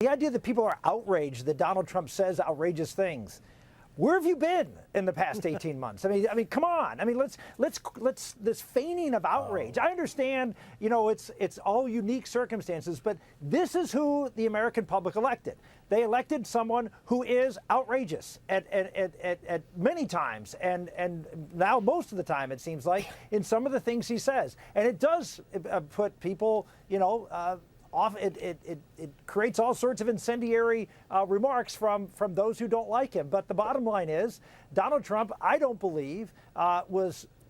The idea that people are outraged that Donald Trump says outrageous things. Where have you been in the past 18 months? I mean, come on. I mean, let's this feigning of outrage. I understand, you know, it's all unique circumstances, but this is who the American public elected. They elected someone who is outrageous at many times, and now most of the time it seems like in some of the things he says, and it does put people, you know. It creates all sorts of incendiary remarks from those who don't like him. But the bottom line is, Donald Trump, I don't believe,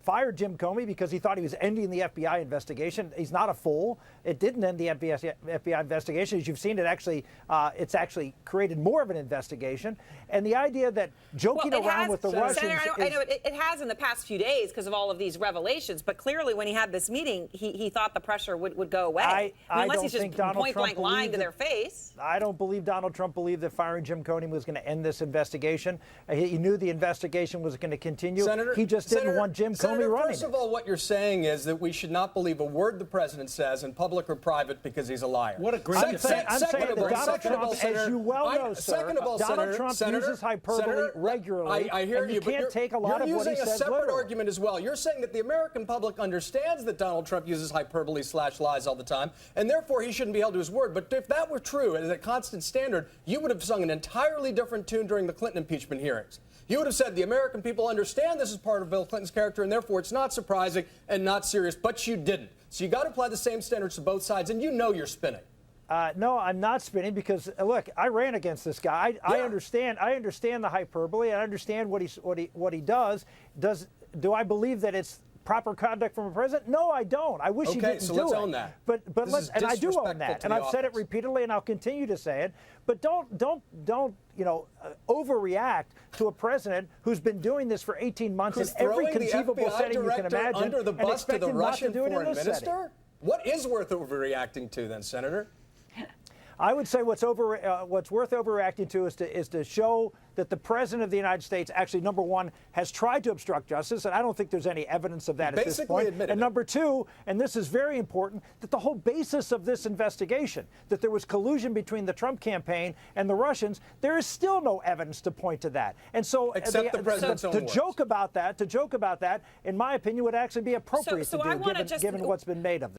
fired Jim Comey because he thought he was ending the FBI investigation. He's not a fool. It didn't end the FBI investigation. As you've seen, it's actually created more of an investigation. And the idea that joking around with the Russians... Senator, I know it has in the past few days because of all of these revelations, but clearly when he had this meeting, he thought the pressure would go away. Unless he's just point-blank lying to their face. I don't believe Donald Trump believed that firing Jim Comey was going to end this investigation. He knew the investigation was going to continue. Senator, he just didn't want Jim Comey running. First of all, what you're saying is that we should not believe a word the president says in public or private because he's a liar. What a great I'm saying that Donald Trump, as you well know, sir, Donald Trump uses hyperbole regularly. I hear and you, can't take a lot of what he says You're using a separate literally. argument as well. You're saying that the American public understands that Donald Trump uses hyperbole/lies all the time, and therefore he shouldn't be held to his word. But if that were true as a constant standard, you would have sung an entirely different tune during the Clinton impeachment hearings. You would have said the American people understand this is part of Bill Clinton's character, and therefore it's not surprising and not serious, but you didn't. So you got to apply the same standards to both sides, and you know you're spinning. No, I'm not spinning because, look, I ran against this guy. I understand the hyperbole. I understand what he does. Do I believe that it's proper conduct from a president? No, I don't. I wish he didn't do it. Okay, so let's own that. But and I do own that, and I've said it repeatedly, and I'll continue to say it. But don't you know overreact to a president who's been doing this for 18 months in every conceivable setting you can imagine, under the bus to the Russian foreign minister? What is worth overreacting to then, Senator? I would say what's worth overreacting to is to show that the President of the United States actually, number one, has tried to obstruct justice, and I don't think there's any evidence of that at this point. And number two, and this is very important, that the whole basis of this investigation, that there was collusion between the Trump campaign and the Russians, there is still no evidence to point to that. And so, to joke about that, in my opinion, would actually be appropriate to do, given what's been made of this.